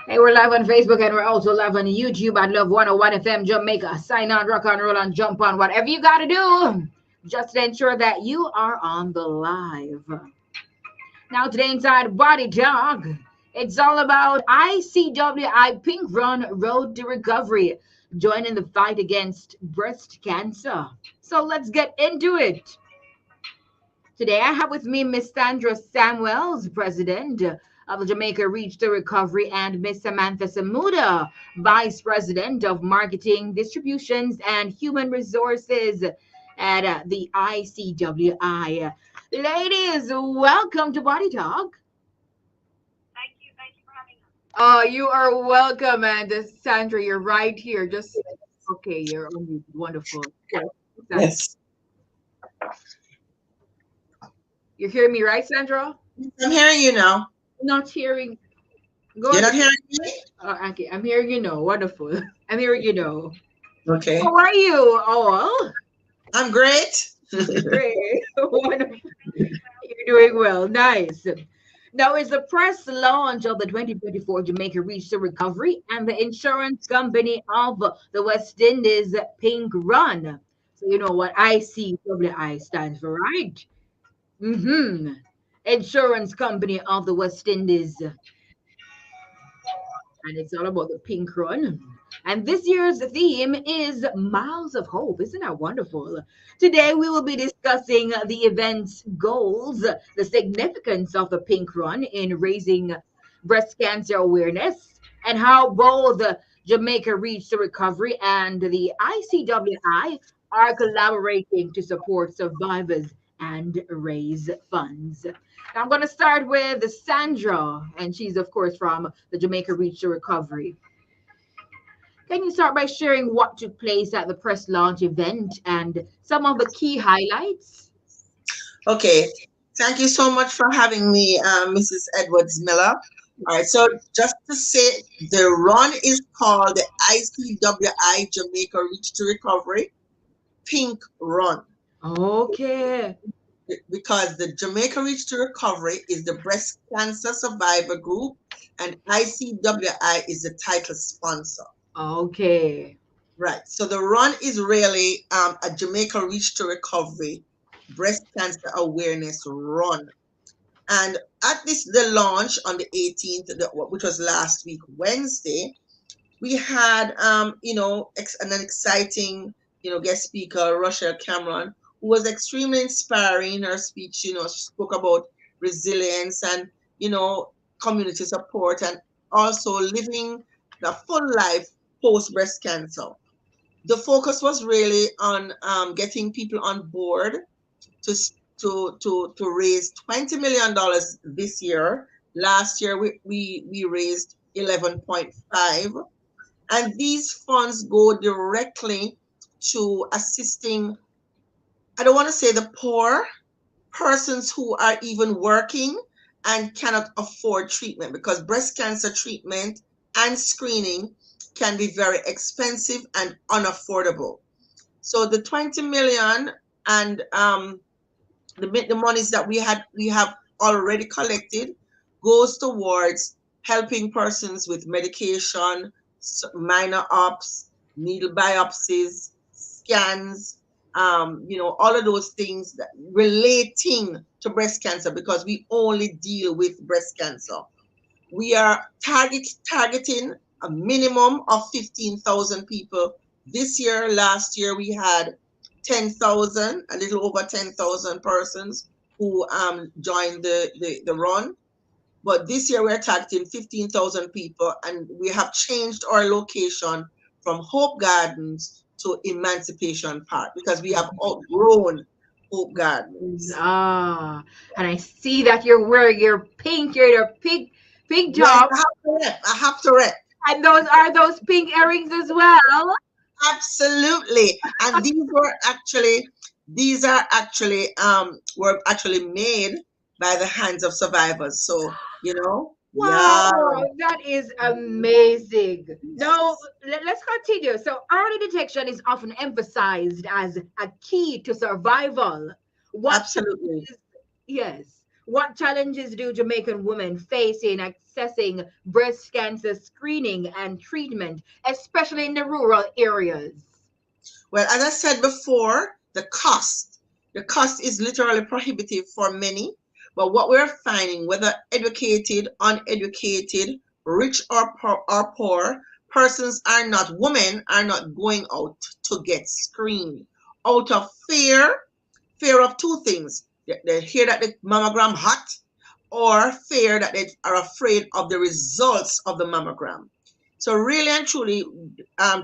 Hey, we're live on Facebook and we're also live on YouTube at Love 101 FM Jamaica. Sign on, rock on, roll on, jump on, whatever you got to do. Just to ensure that you are on the live. Now, today inside Body Talk, it's all about ICWI Pink Run Road to Recovery. Joining the fight against breast cancer. So let's get into it. Today, I have with me Miss Sandra Samuels, President of the Jamaica Reach to Recovery, and Miss Samantha Samuda, Vice President of Marketing, Distributions, and Human Resources at the ICWI. Ladies, welcome to Body Talk. Thank you for having us. Oh, you are welcome, and Sandra, you're right here. Just okay, you're on mute. Wonderful. Yes, Sandra. Yes, You're hearing me, right, Sandra? I'm hearing you now. Not hearing. Go You're ahead. not hearing me? Okay, I'm hearing you know. Wonderful. I'm hearing you know. Okay. How are you all? I'm great. Great. Wonderful. You're doing well. Nice. Now, it's the press launch of the 2024 Jamaica Reach to Recovery and the insurance company of the West Indies Pink Run. So, you know what ICWI stands for, right? Mm-hmm. Insurance company of the West Indies, and it's all about the pink run. And this year's theme is Miles of Hope. Isn't that wonderful? Today we will be discussing the event's goals, the significance of the pink run in raising breast cancer awareness, and how both Jamaica Reach the Recovery and the ICWI are collaborating to support survivors and raise funds. I'm going to start with Sandra, and she's, of course, from the Jamaica Reach to Recovery. Can you start by sharing what took place at the press launch event and some of the key highlights? Okay. Thank you so much for having me, Mrs. Edwards Miller. All right. So just to say, the run is called the ICWI Jamaica Reach to Recovery Pink Run Okay. because the Jamaica Reach to Recovery is the breast cancer survivor group and ICWI is the title sponsor. Okay. Right. So the run is really a Jamaica Reach to Recovery breast cancer awareness run. And at the launch on the 18th, which was last week, Wednesday, we had, an exciting, guest speaker, Rochelle Cameron, who was extremely inspiring in her speech. She spoke about resilience and, you know, community support and also living the full life post breast cancer. The focus was really on getting people on board to to raise $20 million this year. Last year we raised 11.5, and these funds go directly to assisting. I don't want to say the poor persons who are even working and cannot afford treatment because breast cancer treatment and screening can be very expensive and unaffordable. So the 20 million and the monies that we have already collected goes towards helping persons with medication, minor ops, needle biopsies, scans, all of those things that relating to breast cancer because we only deal with breast cancer. We are targeting a minimum of 15,000 people this year. Last year we had 10,000, a little over 10,000 persons who joined the run. But this year we're targeting 15,000 people, and we have changed our location from Hope Gardens to Emancipation Park because we have outgrown Hope Gardens. Ah, and I see that you're wearing your pink Yes, top, I have to rep. I have to rep. and those pink earrings as well. Absolutely. And these are actually were actually made by the hands of survivors. So, yeah. Wow, that is amazing. Now, let's continue. So, early detection is often emphasized as a key to survival. What Absolutely. challenges, yes, What challenges do Jamaican women face in accessing breast cancer screening and treatment, especially in the rural areas? Well, as I said before, the cost is literally prohibitive for many. But what we're finding, whether educated, uneducated, rich or poor, women are not going out to get screened out of fear of two things. They hear that the mammogram hot, or fear that they are afraid of the results of the mammogram. So really and truly,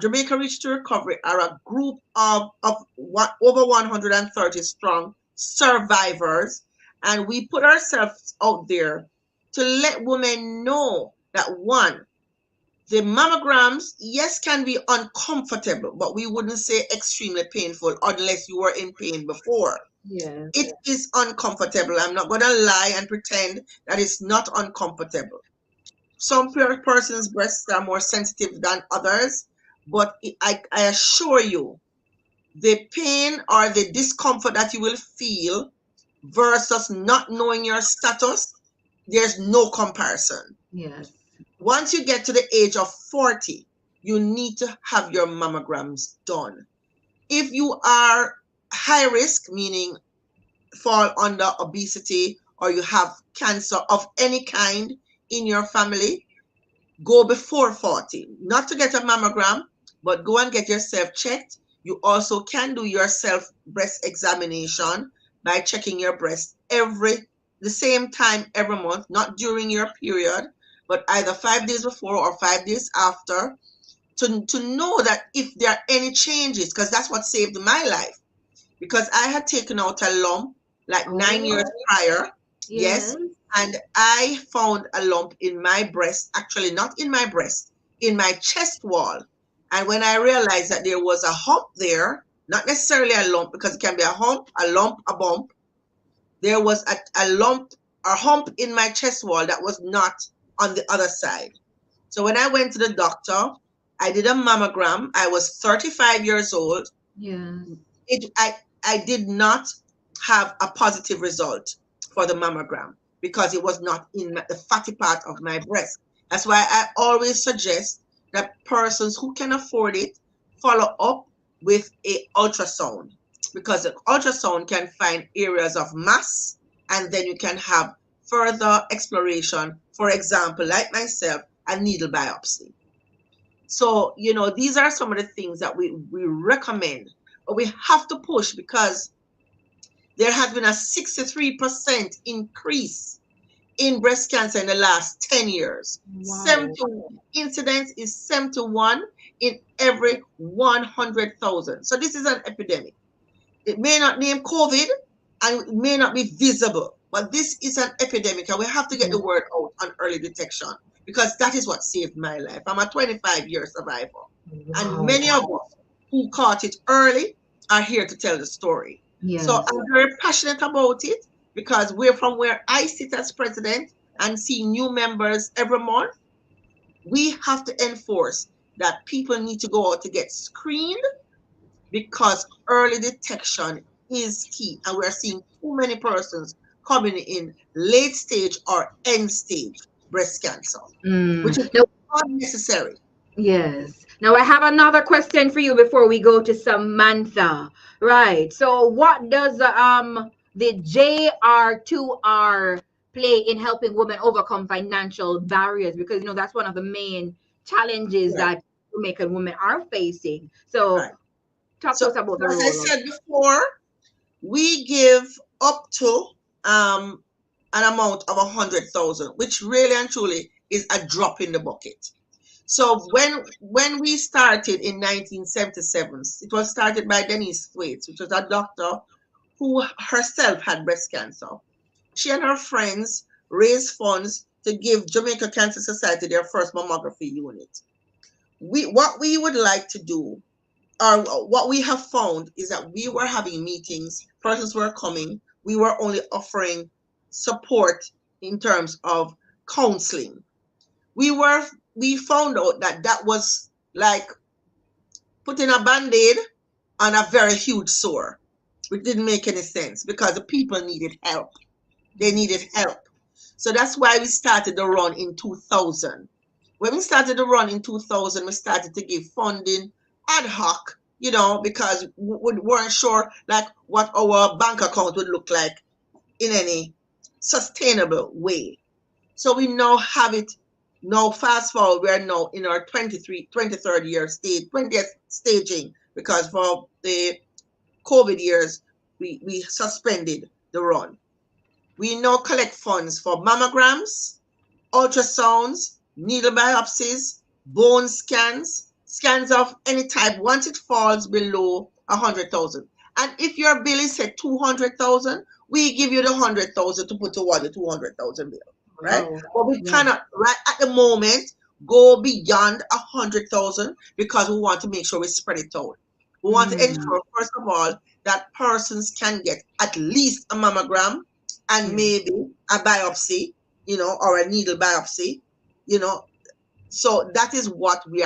Jamaica Reach to Recovery are a group of over 130 strong survivors, and we put ourselves out there to let women know that one, the mammograms, yes, can be uncomfortable, but we wouldn't say extremely painful unless you were in pain before. Yes. It is uncomfortable. I'm not going to lie and pretend that it's not uncomfortable. Some persons' breasts are more sensitive than others, but I assure you, the pain or the discomfort that you will feel versus not knowing your status, there's no comparison. Yes. Once you get to the age of 40, you need to have your mammograms done. If you are high risk, meaning fall under obesity or you have cancer of any kind in your family, go before 40. Not to get a mammogram, but go and get yourself checked. You also can do your self breast examination by checking your breast the same time every month, not during your period, but either 5 days before or 5 days after, to know that if there are any changes, because that's what saved my life. Because I had taken out a lump like 9 years Oh, prior. yes. Yes. And I found a lump in my breast, actually not in my breast, in my chest wall. And when I realized that there was a hump there, not necessarily a lump, because it can be a hump, a lump, a bump, there was a hump in my chest wall that was not on the other side. So when I went to the doctor, I did a mammogram. I was 35 years old. Yes. it I did not have a positive result for the mammogram because it was not in the fatty part of my breast. That's why I always suggest that persons who can afford it follow up with a ultrasound, because the ultrasound can find areas of mass, and then you can have further exploration. For example, like myself, a needle biopsy. So, these are some of the things that we recommend, but we have to push because there has been a 63% increase in breast cancer in the last 10 years. Wow. 70 incidence is 71 in every 100,000. So this is an epidemic. It may not name COVID and it may not be visible, but this is an epidemic and we have to get Yes. the word out on early detection, because that is what saved my life. I'm a 25-year survivor, and Wow. many of us who caught it early are here to tell the story. So Yes. I'm very passionate about it because we're from where I sit as president and see new members every month. We have to enforce that people need to go out to get screened, because early detection is key. And we're seeing too many persons coming in late stage or end stage breast cancer, Mm. which is Now, unnecessary. yes. Now I have another question for you before we go to Samantha. Right. So what does the JR2R play in helping women overcome financial barriers? Because that's one of the main challenges Right, that Jamaican women are facing. So right. talk So, to us about the as I role of. said before, we give up to um, an amount of 100,000, which really and truly is a drop in the bucket. So when we started in 1977, it was started by Denise Thwaites, which was a doctor who herself had breast cancer. She and her friends raised funds to give Jamaica Cancer Society their first mammography unit. What we would like to do, or what we have found, is that we were having meetings, persons were coming, we were only offering support in terms of counseling. We found out that that was like putting a band-aid on a very huge sore, which didn't make any sense because the people needed help. They needed help. So that's why we started the run in 2000. When we started the run in 2000, we started to give funding ad hoc, because we weren't sure like what our bank account would look like in any sustainable way. So we now have it. Now fast forward, we are now in our 23rd year stage, 20th staging, because for the COVID years, we suspended the run. We now collect funds for mammograms, ultrasounds, needle biopsies, bone scans, scans of any type once it falls below 100,000. And if your bill is at 200,000, we give you the 100,000 to put toward the 200,000 bill, right? Wow. But we Yeah. cannot right at the moment go beyond 100,000 because we want to make sure we spread it out. We want to Mm. ensure, first of all, that persons can get at least a mammogram and Yeah. maybe a biopsy, or a needle biopsy, you know. So that is what we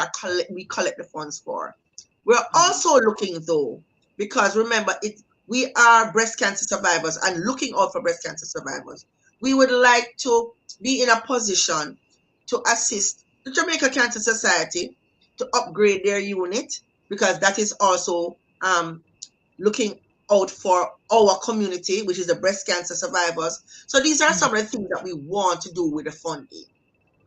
collect the funds for. We're also looking though, because remember we are breast cancer survivors and looking out for breast cancer survivors. We would like to be in a position to assist the Jamaica Cancer Society to upgrade their unit, because that is also looking out for our community, which is the breast cancer survivors. So these are some of the things that we want to do with the funding.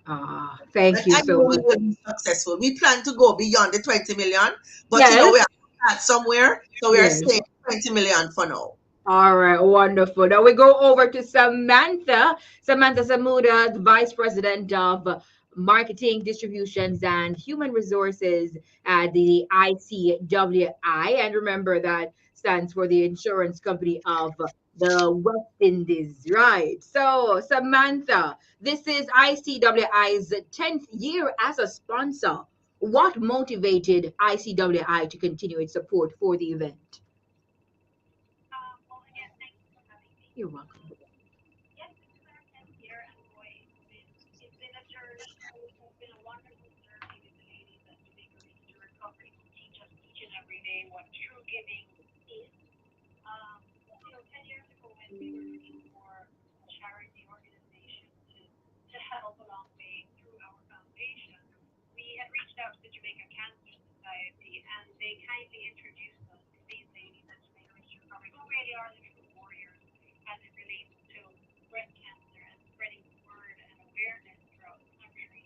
And Thank you I so know we much. will be successful. We plan to go beyond the 20 million, but Yes. we have to start somewhere. So we are Yes. saying 20 million for now. All right, wonderful. Now we go over to Samantha. Samantha Samuda, the Vice President of Marketing, Distributions, and Human Resources at the ICWI. And remember that stands for the Insurance Company of the West Indies, right? So, Samantha, this is ICWI's 10th year as a sponsor. What motivated ICWI to continue its support for the event? Well, again, thank you for having me. You're welcome. Yes, this is our 10th year, and boy, it's been a journey. It's been a wonderful journey with the ladies at Jamaica Reach to Recovery who teach us each and every day what true giving is. 10 years ago when we were looking for a charity organization to help along the way through our foundation, we had reached out to the Jamaica Cancer Society and they kindly introduced us to these ladies at Jamaica Reach Recovery, who really are the true warriors as it relates to breast cancer and spreading the word and awareness throughout the country.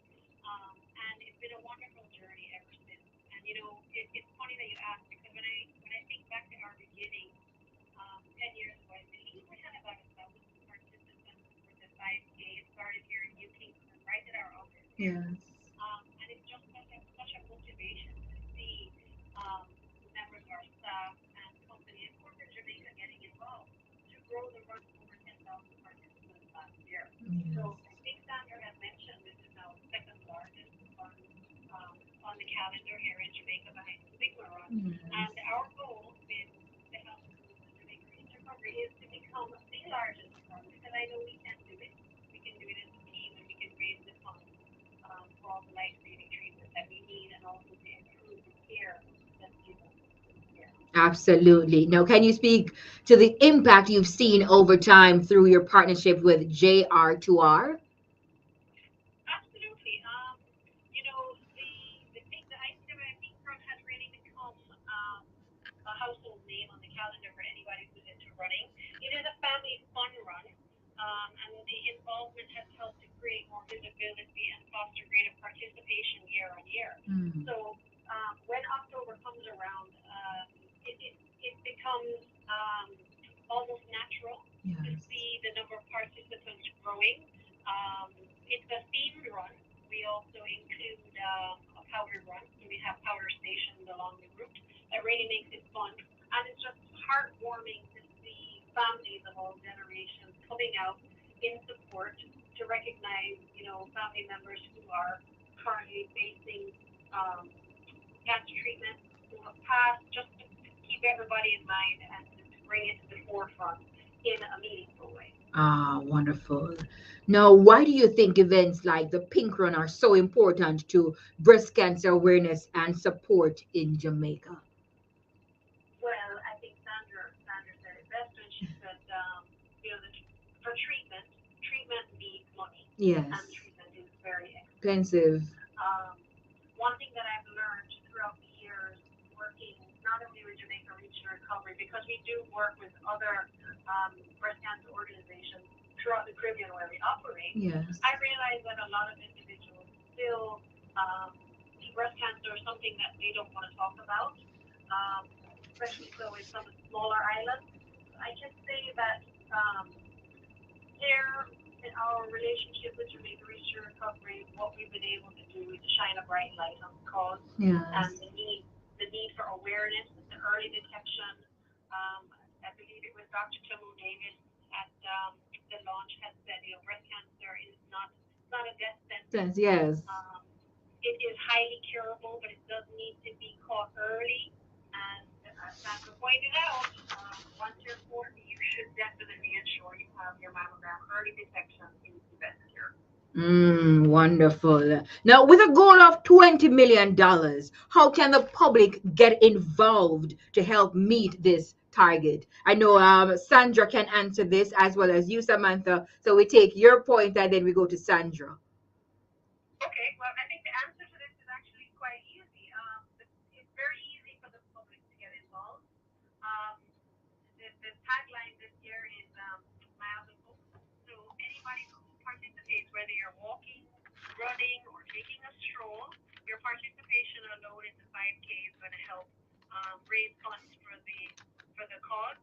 And it's been a wonderful journey ever since. And it's funny that you asked because when I think back to our beginning, 10 years ago, I believe we had about 1,000 participants for the 5K. It started here in New Kingston, right at our office here. Yes. And it's just such a motivation to see members of our staff and company and corporate Jamaica getting involved to grow the run to over 10,000 participants last year. So I think Sandra had mentioned this is now the second largest fund on the calendar here in Jamaica behind the Sigma Run. And our goal with the help of the Jamaica Reach Recovery is to become the largest fund because I know we can do it. We can do it as a team and we can raise the funds for all the life-saving treatment that we need and also to improve the care that's given here. Absolutely. Now, can you speak to the impact you've seen over time through your partnership with JR2R? Absolutely. The ICWI Pink Run has really become a household name on the calendar for anybody who's into running. It is a family fun run, and the involvement has helped to create more visibility and foster greater participation year on year. So when October comes around, it becomes almost natural to Yes. see the number of participants growing. It's a themed run. We also include a powder run, so we have powder stations along the route that really makes it fun. And it's just heartwarming to see families of all generations coming out in support to recognize, family members who are currently facing um, cancer treatment who have passed, just to keep everybody in mind and to bring it to the forefront in a meaningful way. Wonderful. Now, why do you think events like the Pink Run are so important to breast cancer awareness and support in Jamaica? Well, I think Sandra said it best when she said, the for treatment, treatment needs money, and Yes. treatment is very expensive. Expensive. Um, One thing that I've learned throughout the years working not only with Jamaica Reach and Recovery, because we do work with other breast cancer organizations throughout the Caribbean where we operate, Yes. I realize that a lot of individuals still see breast cancer as something that they don't want to talk about, um, especially so in some smaller islands. I can say that there in our relationship with Jamaica Reach to Recovery, what we've been able to do is shine a bright light on the cause and Yes. the need for awareness, the early detection. Um, I believe it was Dr. Tamu Davis at the launch had said, breast cancer is not a death sentence. Sense. Yes. Um, it is highly curable, but it does need to be caught early. And as Sandra pointed out, once you're 40, you should definitely ensure you have your mammogram. Early detection is the best cure. Wonderful. Now, with a goal of $20 million, how can the public get involved to help meet this target? I know Sandra can answer this as well as you, Samantha. So we take your point and then we go to Sandra. Okay, well, I think the answer to this is actually quite easy. It's very easy for the public to get involved. Um, the tagline this year is Miles and Hope. So anybody who participates, whether you're walking, running, or taking a stroll, your participation alone in the 5K is going to help raise funds for the cause.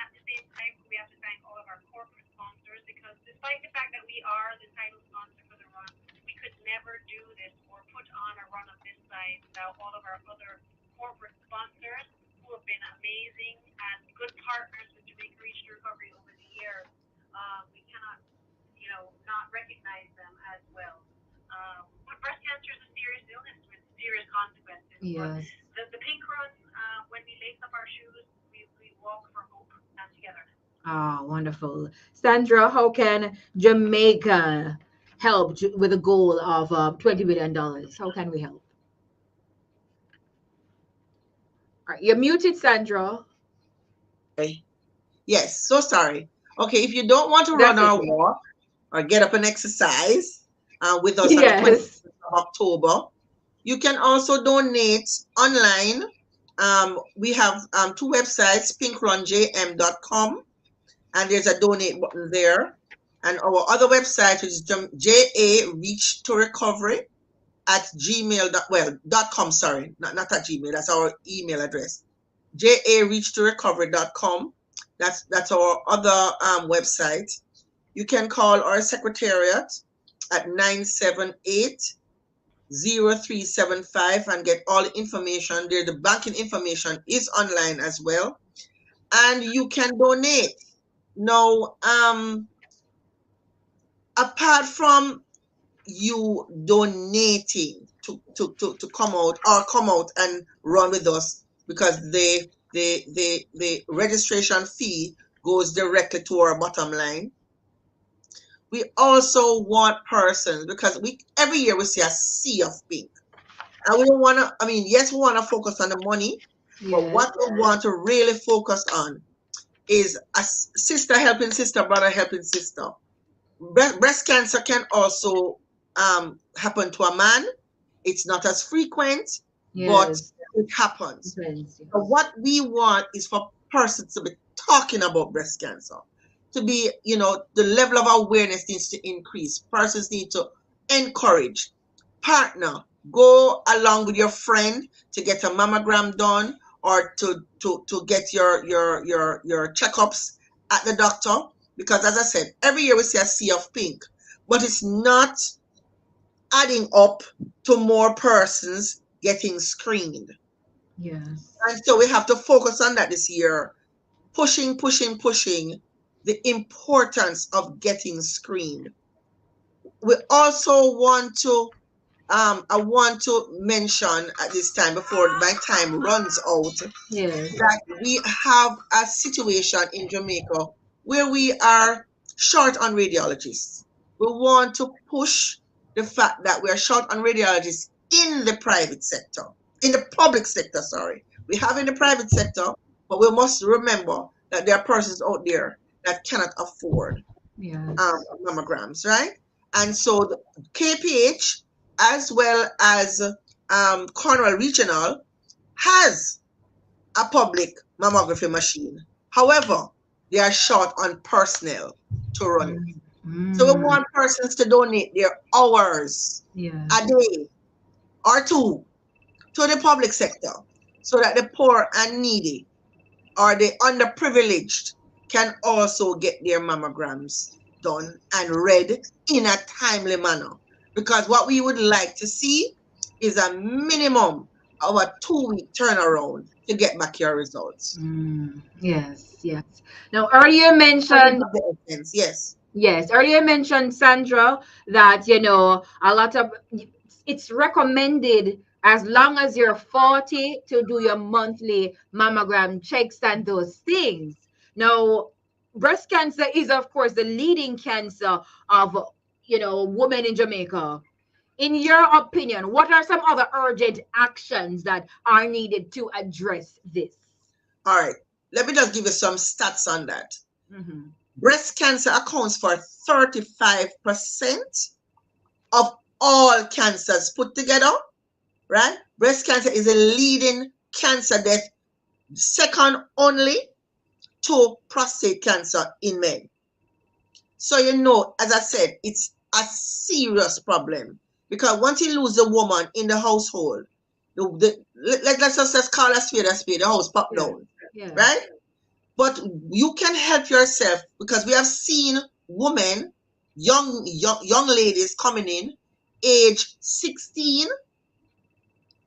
At the same time, we have to thank all of our corporate sponsors because despite the fact that we are the title sponsor for the run, we could never do this or put on a run of this size without all of our other corporate sponsors who have been amazing and good partners with Jamaica Reach to Recovery over the years. We cannot, not recognize them as well. But breast cancer is a serious illness with serious consequences. But Yes. the pink run, when we lace up our shoes, we walk for hope and togetherness. Ah, wonderful. Sandra, how can Jamaica help with a goal of $20 million? How can we help? All right, you're muted, Sandra. Okay. Yes, so sorry. Okay, if you don't want to run That's or okay. walk or get up and exercise with us on the Yes. 20th of October, you can also donate online. We have two websites, pinkrunjm.com, and there's a donate button there. And our other website is JA Reach to Recovery at gmail.com. Sorry, not at Gmail. That's our email address. jareachtorecovery.com. That's our other website. You can call our secretariat at 978-0375 and get all the information there. The banking information is online as well. And you can donate. Now, apart from you donating to come out and run with us because the registration fee goes directly to our bottom line. We also want persons because we every year we see a sea of pink. And we don't wanna yes, we wanna focus on the money, but Yes. what we want to really focus on is a sister helping sister, brother helping sister. Breast cancer can also happen to a man. It's not as frequent, but Yes. it happens. Depends. So Yes. what we want is for persons to be talking about breast cancer, to be, the level of awareness needs to increase. Persons need to encourage, partner, go along with your friend to get a mammogram done or to get your checkups at the doctor. Because as I said, every year we see a sea of pink, but it's not adding up to more persons getting screened. Yes. And so we have to focus on that this year, pushing the importance of getting screened. We also want to, I want to mention at this time, before my time runs out, Yes. that we have a situation in Jamaica where we are short on radiologists. We want to push the fact that we are short on radiologists in the private sector, in the public sector, sorry. We have in the private sector, but we must remember that there are persons out there that cannot afford Yes. mammograms, right? And so the KPH as well as Cornwall Regional has a public mammography machine. However, they are short on personnel to run it. Mm. So we Mm. want persons to donate their hours a Yes. day or two to the public sector so that the poor and needy or the underprivileged can also get their mammograms done and read in a timely manner. Because what we would like to see is a minimum of a 2 week turnaround to get back your results. Mm. Yes. Yes. Now, earlier Time is mentioned, of the essence, yes. yes, earlier mentioned, Sandra, that, a lot of it's recommended as long as you're 40 to do your monthly mammogram checks and those things. Now, breast cancer is, of course, the leading cancer of, women in Jamaica. In your opinion, what are some other urgent actions that are needed to address this? All right. Let me just give you some stats on that. Mm-hmm. Breast cancer accounts for 35% of all cancers put together, right? Breast cancer is a leading cancer death, second only to prostate cancer in men. So, as I said, it's a serious problem because once you lose a woman in the household, let's just call a spade, the house pop Yeah. down, Yeah. right? But you can help yourself because we have seen women, young ladies coming in, age 16.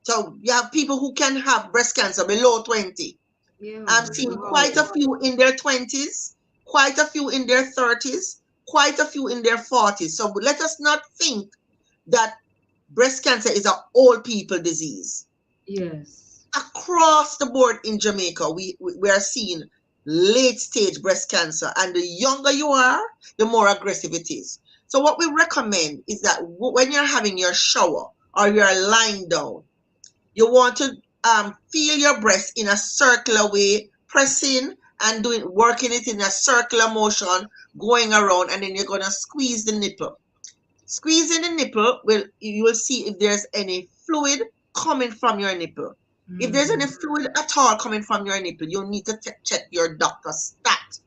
So you have people who can have breast cancer below 20. Yeah. I've seen quite a Wow. few in their 20s, quite a few in their 30s, quite a few in their 40s. So let us not think that breast cancer is an old people disease. Yes. Across the board in Jamaica, we are seeing late stage breast cancer, and the younger you are, the more aggressive it is. So, what we recommend is that when you're having your shower or you're lying down, you want to feel your breast in a circular way, pressing and working it in a circular motion, going around, and then you're gonna squeeze the nipple. Squeezing the nipple you will see if there's any fluid coming from your nipple. If there's any Mm. fluid at all coming from your nipple, you need to check your doctor's stat.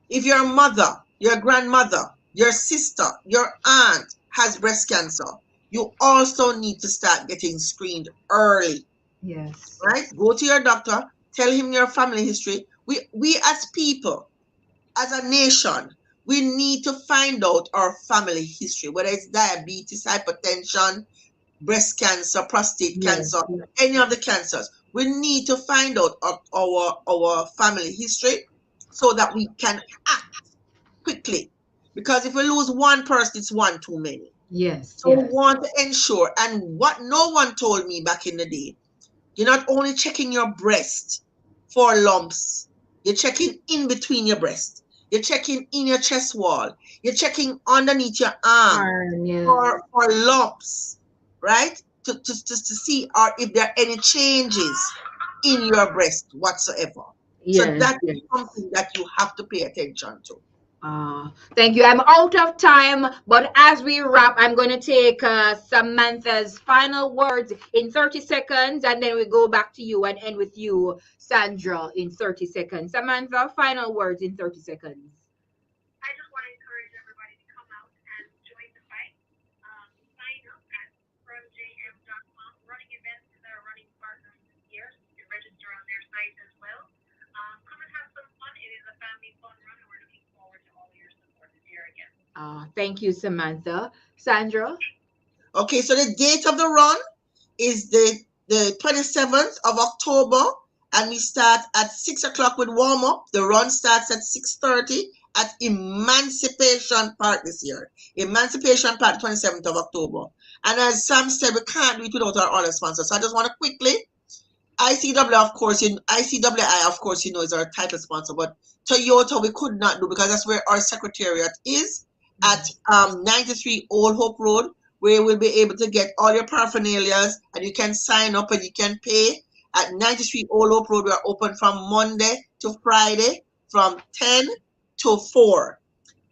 If your mother, your grandmother, your sister, your aunt has breast cancer, you also need to start getting screened early, Yes. right? Go to your doctor, tell him your family history. We as people, as a nation, we need to find out our family history, whether it's diabetes, hypertension, breast cancer, prostate Yes. cancer, any of the cancers. We need to find out our family history so that we can act quickly. Because if we lose one person, it's one too many. Yes. So we Yes. want to ensure, and what no one told me back in the day, you're not only checking your breast for lumps, you're checking in between your breast. You're checking in your chest wall. You're checking underneath your arm Yes. for lumps, right? To see or if there are any changes in your breast whatsoever. So Yes. that is Yes. something that you have to pay attention to. Thank you. I'm out of time, but as we wrap, I'm going to take Samantha's final words in 30 seconds, and then we go back to you and end with you, Sandra, in 30 seconds. Samantha, final words in 30 seconds. I just want to encourage everybody to come out and join the fight. Sign up at runjm.com. Running Events is our running partners this year. So you can register on their site as well. Come and have some fun. It is a family fun run, and we're looking forward to all of your support this year again. Thank you, Samantha. Sandra? Okay, so the date of the run is the 27th of October, and we start at 6 o'clock with warm up. The run starts at 6:30 at Emancipation Park this year. Emancipation Park, 27th of October. And as Sam said, we can't do it without our other sponsors. So I just want to quickly, ICW, of course, ICWI, of course, is our title sponsor, but Toyota we could not do because that's where our secretariat is at 93 Old Hope Road, where you will be able to get all your paraphernalia and you can sign up and you can pay at 93 Old Hope Road. We are open from Monday to Friday from 10 to 4.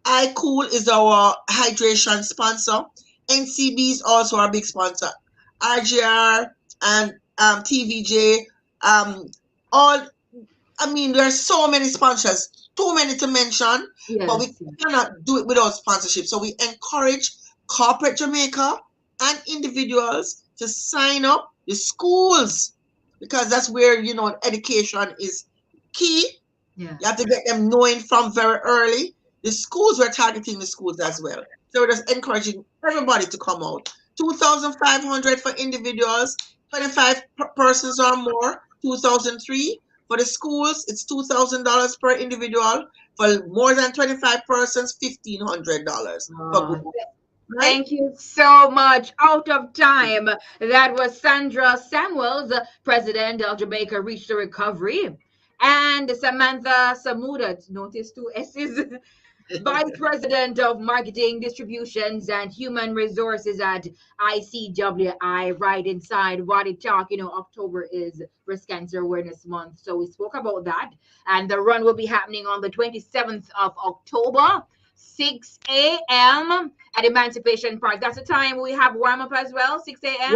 Icwi is our hydration sponsor. NCB is also our big sponsor. RGR and TVJ. All I mean, there are so many sponsors, too many to mention, but we Yes. cannot do it without sponsorship. So we encourage corporate Jamaica and individuals to sign up the schools because that's where education is key. Yeah. You have to get them knowing from very early. The schools, we're targeting the schools as well. So we're just encouraging everybody to come out. 2,500 for individuals, 25 persons or more, 2,003. For the schools, it's $2,000 per individual. For more than 25 persons, $1,500 for Oh, group. Right? thank you so much. Out of time. That was Sandra Samuels, president of Jamaica Reach to Recovery, and Samantha Samuda. Notice two S's. Vice President of Marketing, Distributions, and Human Resources at ICWI. Right inside what it talk, October is Breast Cancer Awareness Month. So we spoke about that. And the run will be happening on the 27th of October, 6 a.m. at Emancipation Park. That's the time we have warm up as well, 6 a.m.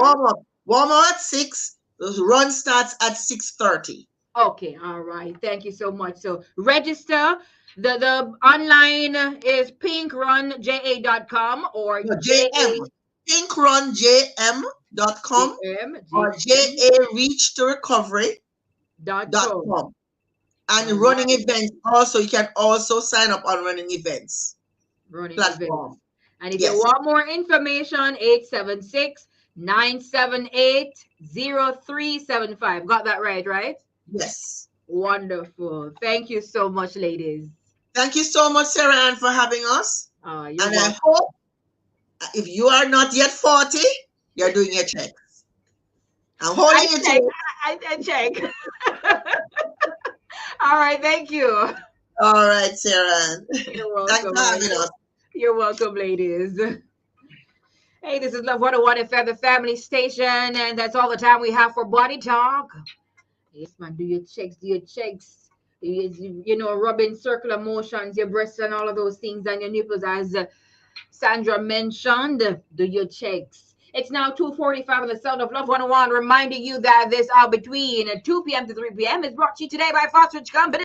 Warm up at 6. The run starts at 6:30. Okay, all right. Thank you so much. So register. The online is pinkrunja.com or No, JM. pinkrunjm.com or JA com. recovery.com. And All running right, events also, you can also sign up on running events running events. platform. And if you Yes, want more information, 876-978-0375. Got that right? yes. Wonderful. Thank you so much, ladies. Thank you so much, Sarah Ann, for having us. You're And I welcome. hope if you are not yet 40, you're doing your checks. I'm I holding you to check. it. I check. All right. Thank you. All right, Sarah Ann. You're Thanks welcome, for having ladies. us. You're welcome, ladies. Hey, this is Love 101 FM, the family station, and that's all the time we have for Body Talk. Yes, man, do your checks, do your checks. Rubbing circular motions, your breasts and all of those things, and your nipples, as Sandra mentioned. Do your checks. It's now 2:45 on the Sound of Love 101, reminding you that this hour between 2 p.m. to 3 p.m. is brought to you today by Foster Company.